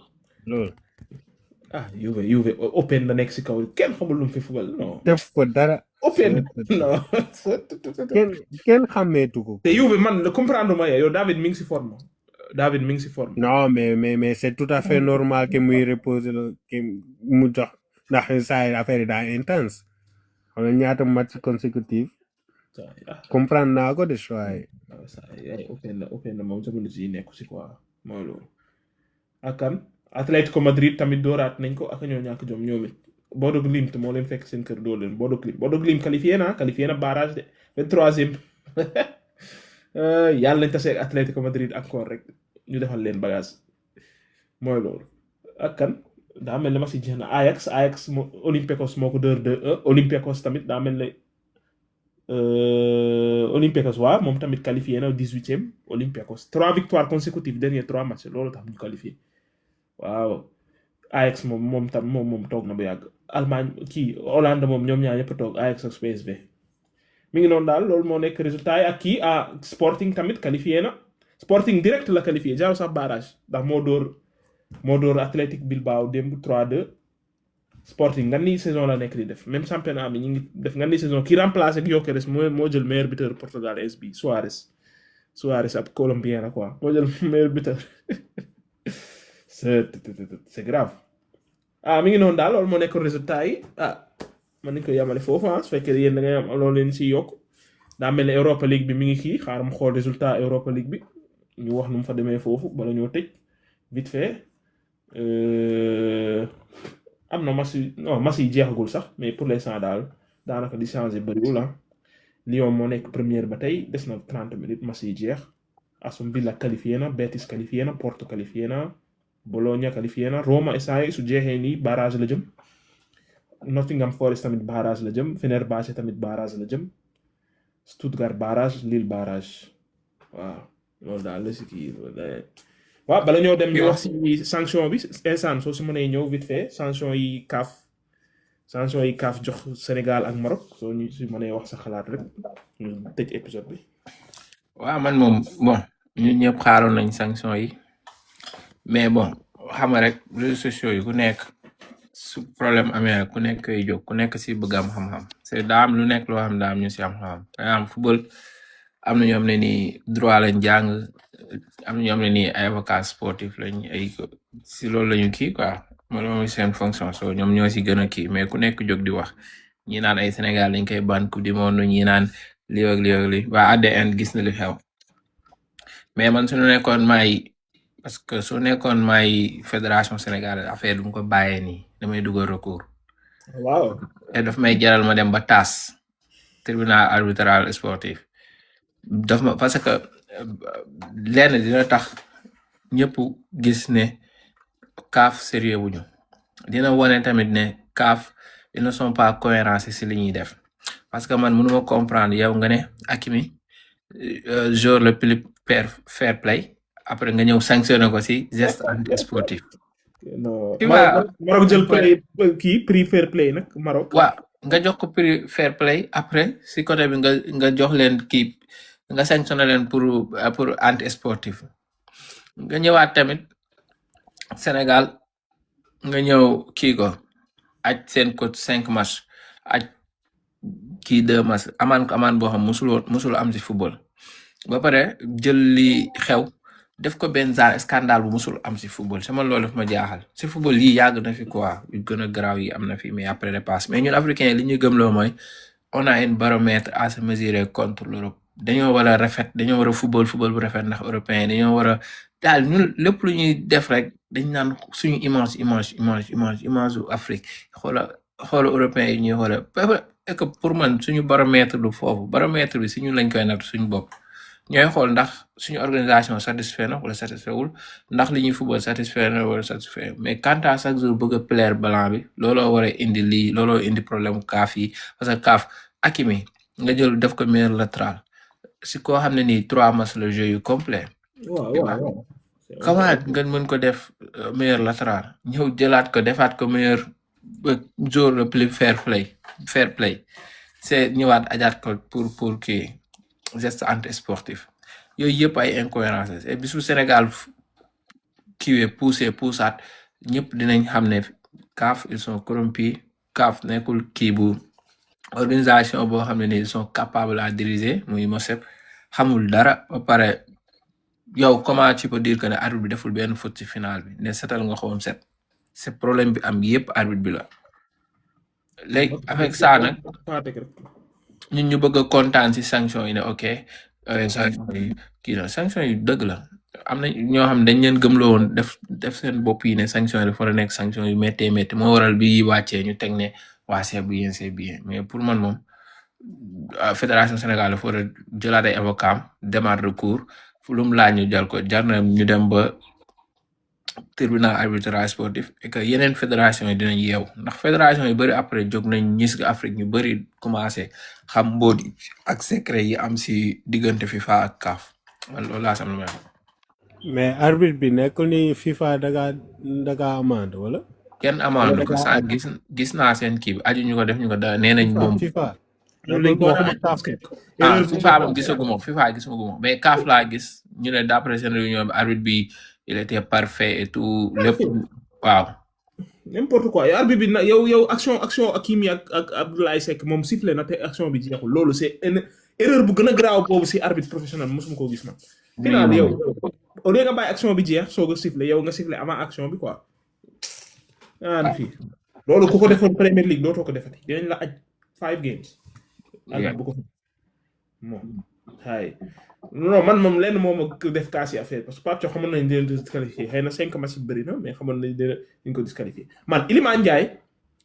Juve open la nekk si kaw kenn xamul lu mu fi fubal non def ko dara open non kenn xàmmeetu ko te Juve man le comprendre ma yow David mi ngi si forme non mais c'est tout à fait normal que muy reposer que mu jox ndax saa yi affaire yi daa intense xam nga ñaata match consécutif comprendre naa ko de choix yi open la moom jamono ji nekku si quoi mooy loolu ak kan Atlético Madrid tamit dooraat nañ ko ak ñoo ñàkk jom ñoom it Bodo Glimt moo leen fekk seen kër doo leen Bodo Glimt qualifié na barrage de 23e yàlla lañ tase ak Atlético Madrid encore rek ñu defal leen bagage mooy loolu ak kan daa mel ne ma si jeex na Ajax Olympiakos moo ko dóor 2-1 Olympiakos tamit daa mel ne Olympiakos waa moom tamit qualifié na 18e Olympiakos 3 victoires consécutives dernier 3 matchs loolu tax ñu qualifié waaw Ajax moom toog na bu yàgg Allemagne kii Hollande moom ñoom ñaar ñëpp toog Ajax ak PSV mi ngi noonu daal loolu moo nekk résultat yi ak kii Sporting tamit qualifié na Sporting direct la qualifié jaaru sax barrage ndax moo dóor Athletic Bilbao démb 3-2 Sporting nga ni saison la nekk di def même championnat bi ñu ngi def nga ni saison ki remplacé ak Gyökeres moo jël meilleur buteur Portugal SB Suarez ab colombien la quoi moo jël meilleur buteur c'est grave mi ngi noonu daal loolu moo nekk résultat yi man nañu ko yamale foofu su fekkee yéen da ngay am loolu leen si yokk daa mel ne Europa League bi mi ngi kii xaaral mu xool résultat Europa League bi ñu wax nu mu fa demee foofu bala ñoo tëj vite fait am na match yi jeexagul sax mais pour l'instant daal daanaka di changer bëriwul Lyon moo nekk première ba tey des na 30 minutes match yi jeex Aston Villa qualifié na Betis qualifié na Porto qualifié na Bologna qualifié na Roma essay su jeexee nii barrage la jëm Nottingham Forest tamit barrage la jëm Fenerbahçe tamit barrage la jëm Stuttgart barrage Lille barrage waaw loolu daal la si kii waaw bala ñoo dem ñu wax si sanction bi instant soo si mënee ñëw vite fait sanction yi CAF jox Sénégal ak Maroc soo ñu si mënee wax sa xalaat rek ñu tëj épisode bi. waaw man moom bon ñun ñëpp xaaroon nañ sanction yi mais bon xam nga rek réseaux sociaux yi ku nekk su problème amee ku nekk koy jóg ku nekk si bëgg am xam-xam c'est daa am lu nekk loo xam daa am ñu si am xam-xam par exemple football am na ñoom ne nii droit lañ jàng am na ñoom ne nii ay avocat sportif lañ ay si loolu lañu kii quoi loolu mooy seen fonction so ñoom ñoo si gën a kii mais ku nekk jóg di wax ñi naan ay Sénégal dañ koy ban coupe du monde ñi naan lii ak lii ak lii waa ADN gis na li xew mais man su nekkoon may parce que su nekkoon may fédération sénégalaise affaire du mu ko bàyyee nii damay dugal recours waaw et daf may jaral ma dem ba TAS tribunal arbitral sportif daf ma parce que lenn dina tax ñëpp gis ne CAF sérieux wuñu dina wone tamit ne CAF ils ne sont pas cohérents si li ñuy def parce que man mënuma comprendre yow nga ne Hakimi joueur le plus fair play après nga ñëw sanctionné ko si geste anti sportif. non Tu vois, Maroc jël kii prix fair play nag Maroc. waaw nga jox ko prix fair play après si côté bi nga jox leen kii nga sanctionné leen pour anti sportif nga ñëwaat tamit Sénégal nga ñëw kii ko aj seen coach 5 match aj kii 2 match amaan boo xam musul am si football ba pare jël li xew def ko benn genre scandale bu musul am si football sama loolu daf ma jaaxal si football yi yàgg na fi quoi yu gën a garaaw yi am na fi mais après repasse mais ñun africain li ñu gëmloo mooy on a un baromètre à se mesurer contre l'Europe dañoo war a rafet dañoo war a football bu rafet ndax européen dañoo war a daal ñun lépp lu ñuy def rek dañ naan suñu image u Afrique xoola européen yi ñuy xoola et que pour man suñu baromètre du foofu baromètre bi si ñun lañ koy natt suñu bopp ñooy xool ndax suñu organisation satisfait na wala satisfait wul ndax li ñuy football satisfait na wala satisfait mais quant à chaque jour bëgg a plaire blanc bi looloo war a indi lii looloo indi problème CAF yi parce que CAF Hakimi nga jël def ko meilleur latéral si koo xam ne nii 3 matchs le jeu yu complet waaw. comment nga mën ko def meilleur latéral ñëw jëlaat ko defaat ko meilleur joueur le plus fair play c'est ñëwaat ajaat ko pour kii geste anti sportif yooyu yëpp ay incohérences et bisu Sénégal kiiwee poussaat ñëpp dinañ xam ne CAF ils sont corrompus CAF nekkul kii bu organisation boo xam ne ni ils sont capables à diriger muy Mosep xamul dara ba pare yow comment tu peux dire que ne arbitre bi deful benn faute ci final bi ne setal nga xawam set c'est problème bi am yëpp arbitre bi la léegi avec ça nag ñun ñu bëgg a kontaan ci sanction yi ne ok sanction yi kii la sanction yi dëgg la am na ñoo xam dañ leen gëmloo woon def seen bopp yi ne sanction yi dafa war a nekk sanction yu méttee moo waral bi wàccee ñu teg ne waa c'est bien mais pour man moom fédération Sénégal dafa war a jëlaat ay avocat démarre recours lu mu laaj ñu jël ko jar na ñu dem ba tribunal arbitral sportif et que yeneen fédération yi dinañ yeew ndax fédération yu bëri après jóg nañ ñis ga Afrique ñu bëri commencé xam mbóot yi ak secret yi am si diggante FIFA ak CAF man loolu laa sam lu may mais arbitre bi nekkul ni FIFA daga amande wala kenn amande ko sa gis naa seen kii bi aju ñu ko def ñu ko da nee nañ moom FIFA FIFA moom gisaguma mais CAF laa gis ñu ne d'après seen réunion bi arbitre bi il était parfait et tout lépp waaw n'importe quoi arbitre bi yow action Hakimi ak Abdoulaye Seck moom sifflé na te action bi jeexul loolu c'est une erreur bu gën a graaw boobu si arbitre professionnel mosuma koo gis man final yow au lieu nga bàyyi action bi jeex soog a sifflé yow nga sifflé avant action bi quoi fii loolu ku ko defoon Premier League dootoo ko defati dinañ la aj 5 games bu ko moom hay non man moom lenn moom ak def kaas yi affaire parce que Pape Thiaw xamoon nañ dina disqualifié xëy na 5 matchs bëri na mais xamoon nañ dinañ ko disqualifié man Iliman Ndiaye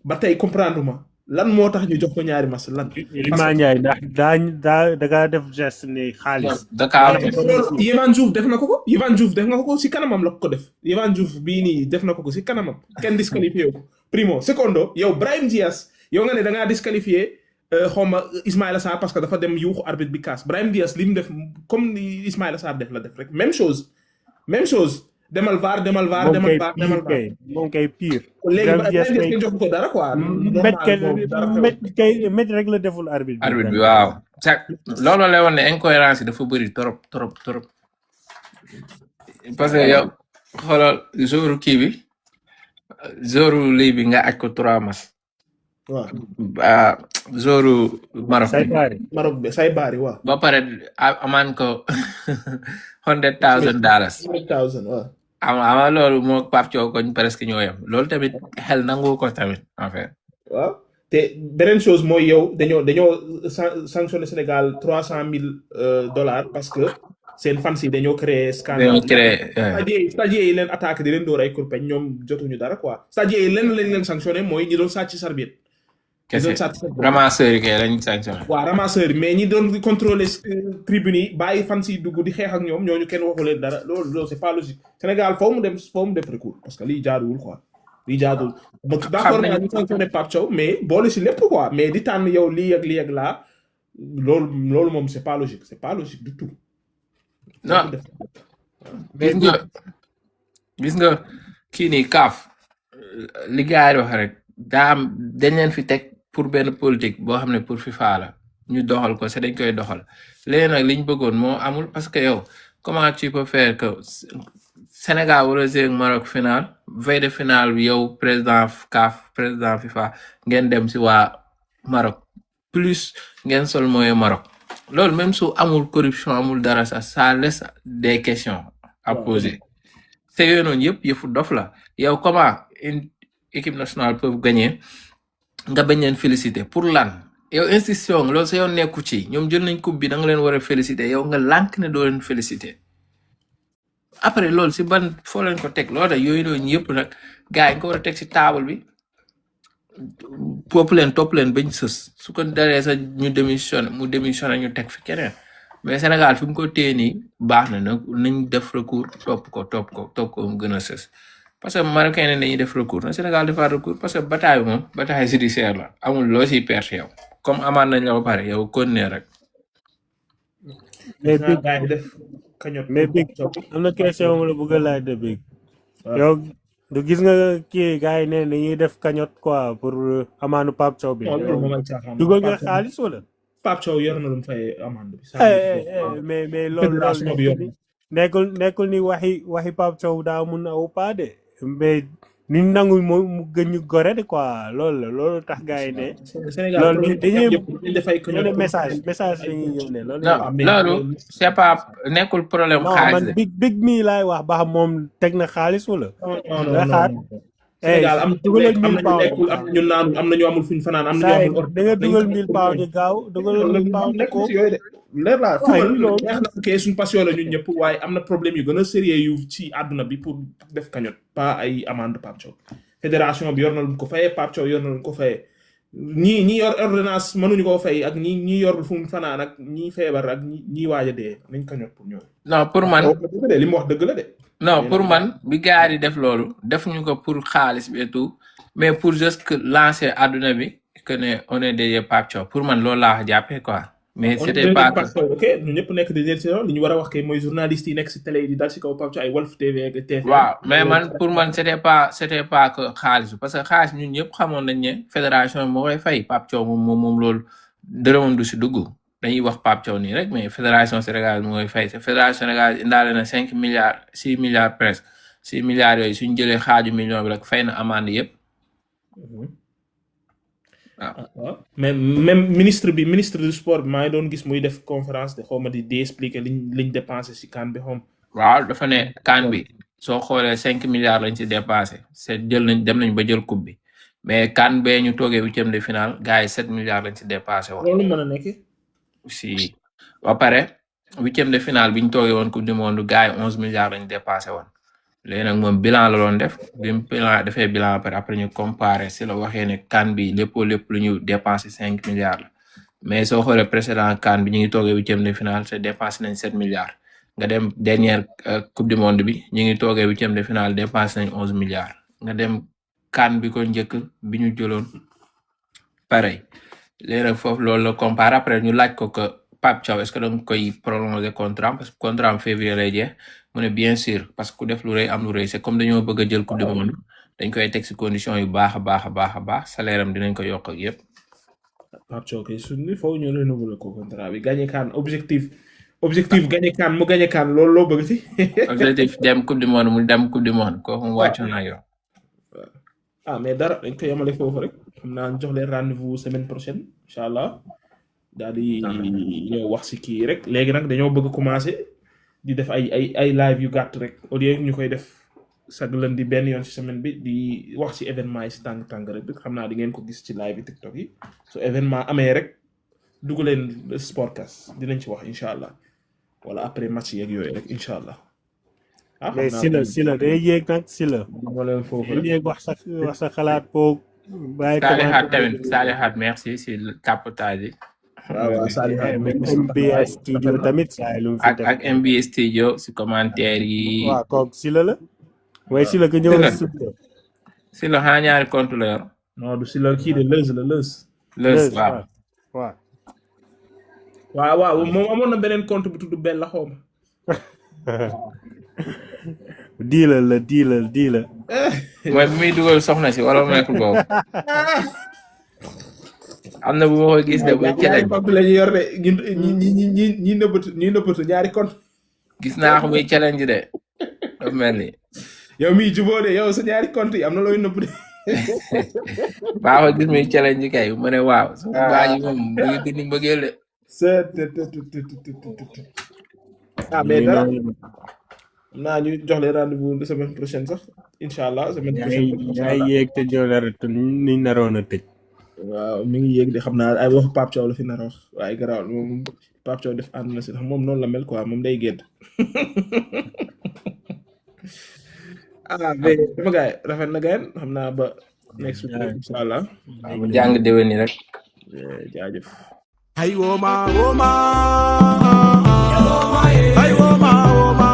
ba tey comprendre ma lan moo tax ñu jox ko ñaari match lan. Iliman Ndiaye ndax daa def geste ni xaalis. Yehvan Diouf def na ko si kanamam la ko def Yehvan Diouf bii nii def na ko si kanamam kenn disqualifié ko primo secondo yow Brahim Diaz yow nga ne da ngaa disqualifié xawma Ismaïla Sarr parce que dafa dem yuuxu arbitre bi kaas Brahim Diaz li mu def comme ni Ismaïla Sarr def la def rek même chose demal VAR moom kay pire léegi Brahim Diaz kay jox ko dara quoi met rek la deful arbitre bi waaw loolu lay woon ne incohérence yi dafa bëri trop parce que yow xoolal jour kii bi zoru lii bi nga aj ko 3 match waaw zoru Maroc say bi pari Maroc bi say baari waaw ba pare amaan ko $100,000 100,000 waaw ama loolu moo Pape Thiaw koñ presque ñoo yem loolu tamit xel nangu ko tamit en fait waaw te beneen chose mooy yow dañoo sanctionné Sénégal $300,000 parce que seen fans yi dañoo créé scandale dañoo créé stagiaires yi leen attaqué di leen door ay kurpeñ ñoom jotuñu dara quoi stagiaires yi leen lañ leen sanctionné mooy ñi doon sàcc serviette kese ramasseur yi kay lañ sanctionné waaw ramasseur mais ñi doon contrôler tribune yi bàyyi fans yi dugg di xeex ak ñoom ñooñu kenn waxu leen dara loolu c'est pas logique Sénégal foo mu def recours parce que lii jaaduwul quoi lii jaaduwul d'accord naa ñu sanctionné Pape Thiaw mais boole si lépp quoi mais di tànn yow lii ak laa loolu moom c'est pas logique du tout non gis nga kii nii kaaf li gars yi wax rek dañ leen fi teg pour benn politique boo xam ne pour FIFA la ñu doxal ko c'est dañ koy doxal léegi nag liñ bëggoon moo amul parce que yow comment tu peux faire que Sénégal wala jouer Maroc final veille de finale bi yow président CAF président FIFA ngeen dem si waa Maroc plus ngeen sol mooy Maroc loolu même su amul corruption amul dara sax ça laisse des questions à poser te yooyu noonu yëfu dof la yow comment une équipe nationale peut gagner nga bañ leen féliciter pour lan yow institution loolu sa yoon nekku ci ñoom jël nañ coupe bi da nga leen war a féliciter yow nga lànk ne doo leen féliciter après loolu si ban foo leen ko teg loolu da yooyu noonu yëpp nag gars yi nga ko war a teg si table bi topp leen bañ sës su ko daree sa ñu démissionné ñu teg fi keneen mais Sénégal fi mu ko téye nii baax na nag nañ def recours topp ko mu gën a sës parce que Marocain ne dañuy def recours na Sénégal defaat recours parce que bataille moom bataille judiciaire la amul loo siy perte yow comme amaan nañ la ba pare yow continuer rek. mais big am na question ma la bëgg a laaj de big yow du gis nga kii gars yi ne dañuy def cagnotte quoi pour amaanu Pape Thiaw bi dugal nga xaalis wala Pape Thiaw yor na lu mu fay amande bi mais loolu nekkul ni waxi Pape Thiaw daa mun a pas de mais ni nangu mu gën ñu gore de quoi loolu tax gars yi ne loolu dañuy def ay message dañuy yónnee loolu c'est pas nekkul problème xaalis man big mi laay wax ba xam moom teg na xaalis wala da xaar Sénégal am nañu amul fuñ fanaan am nañu amul da nga dugal 1000 pounds ñu gaaw dugal 1000 pounds ne ko leer la football neex na kay suñ passion la ñun ñëpp waaye am na problème yu gën a sérieux yu ci àdduna bi pour def cagnotte pas ay amende Pape Thiaw fédération bi yor na lu ko fayee Pape Thiaw yor na lu ko fayee ñi yor ordonnance mënuñu koo fay ak ñi yor fu mu fanaan ak ñi feebar ak ñi waaj a dee nañ cagnotte pour ñoom non pour man li mu wax dëgg la de non pour man bi gars yi def loolu defuñu ko pour xaalis bi et tout mais pour juste que lancer àdduna bi que ne on est derrière Pape Thiaw pour man loolu laa jàppee quoi mais c'était pas ok ñu ñëpp nekk di ci loolu li ñu war a wax kay mooy journaliste yi nekk si télé yi di dal si kaw Pape Thiaw ay Walf TV ak TFM waaw mais man pour man c'était pas que xaalis parce que xaalis ñun ñëpp xamoon nañ ne fédération moo koy fay Pape Thiaw moom loolu dërëmam du si dugg dañuy wax Pape Thiaw nii rek mais fédération sénégalaise mooy fay fédération sénégalaise indaale na 5 milliards 6 milliards presque 6 milliards yooyu suñ jëlee xaaju million bi rek fay na amende yëpp waaw mais même ministre du sport bi maa ngi doon gis muy def conférence de xawma di expliquer liñ dépensé si CAN bi xawma waaw dafa ne CAN bi soo xoolee 5 milliards lañ ci dépensé dem nañ ba jël coupe bi mais CAN bee ñu toogee 8e de finale gars yi 7 milliards lañ ci dépassé woon loolu mën a nekk si ba pare 8e de finale bi ñu toogee woon coupe du monde gars yi 11 milliards lañ dépassé woon léegi nag moom bilan la doon def bi mu defee bilan après ñu comparé si la waxee ne CAN bi lépp lu ñu dépensé 5 milliards la mais soo xoolee précédent CAN bi ñu ngi toogee 8e de finale te dépensé nañ 7 milliards nga dem dernière coupe du monde bi ñu ngi toogee 8e de finale dépensé nañ 11 milliards nga dem CAN bi ko njëkk bi ñu jëloon pareil léegi nag foofu loolu la comparé après ñu laaj ko que Pape Thiaw est-ce que danga koy prolonger contrat parce que contrat en février lay jeex mu ne bien sûr parce que ku def lu rëy am lu rëy c'est comme dañoo bëgg a jël coupe du monde dañ koy teg si condition yu baax a baax salaire am dinañ ko yokk ak yëpp. Pape Thiaw kay suñu foofu ñu renouveler ko contrat bi gagné CAN objectif gagné CAN mu gagné CAN loolu loo bëgg ci. objectif dem coupe du monde mu dem coupe du monde kooku mu wàccoon ak yow. ah mais dara dañ ko yemale foofu rek xam naa jox leen rendez-vous semaine prochaine incha allah daal di ñëw wax si kii rek léegi nag dañoo bëgg commencer di def ay live yu gàtt rek au lieu ñu koy def chaque lundi benn yoon ci semaine bi di wax ci événement yi si tàng rek xam naa di ngeen ko gis ci live yi TikTok yi so événement amee rek dugg leen Sportcast dinañ ci wax incha allah wala après match yeeg yooyu rek incha allah. ah mais si la day yéeg nag si la. moo leen foofu rek yéeg wax sa xalaat boog. bàyyi Salihat tamit Salihat merci si tapotage yi. waaw Salihat MBS studio tamit saa lu fi def ak MBS studio si commentaire yi. waaw kooku si la waaye si la ko ñëwoon studio. si la xanaa ñaari compte la yor. non du si la kii de lëz la lëz. lës waaw moom amoon na beneen compte bu tudd Bella xaw ma. diila mooy bi muy dugal soxna si wala mu nekkul boobu. am na bu ma koy gis de bu ñaari compte la ñu yor de ñi nëbbatu ñaari compte. gis naa ko muy challenge de dafa mel ni. yow mii jubóo de yow sa ñaari compte yi am na looy nëbb de. baa ko gis muy challenge kay mu ne waaw. su baa ji moom mu ngi dindi mbëggeel de. mais dara naa ñu jox leen rendez-vous de semaine prochaine sax incha allah semaine prochaine. yaa yéeg te joolare ni naroon a tëj. waaw mi ngi yéeg de xam naa ay waxu Pape Thiaw la fi nar a wax waaye garaaw moom Pape Thiaw def ànd na si ndax moom noonu la mel quoi moom day gédd. mais sama gars yi rafet na gayen xam naa ba next week incha allah. mu jàng déwén ni rek. jaajëf. Ay woma, woma. Ay woma, woma.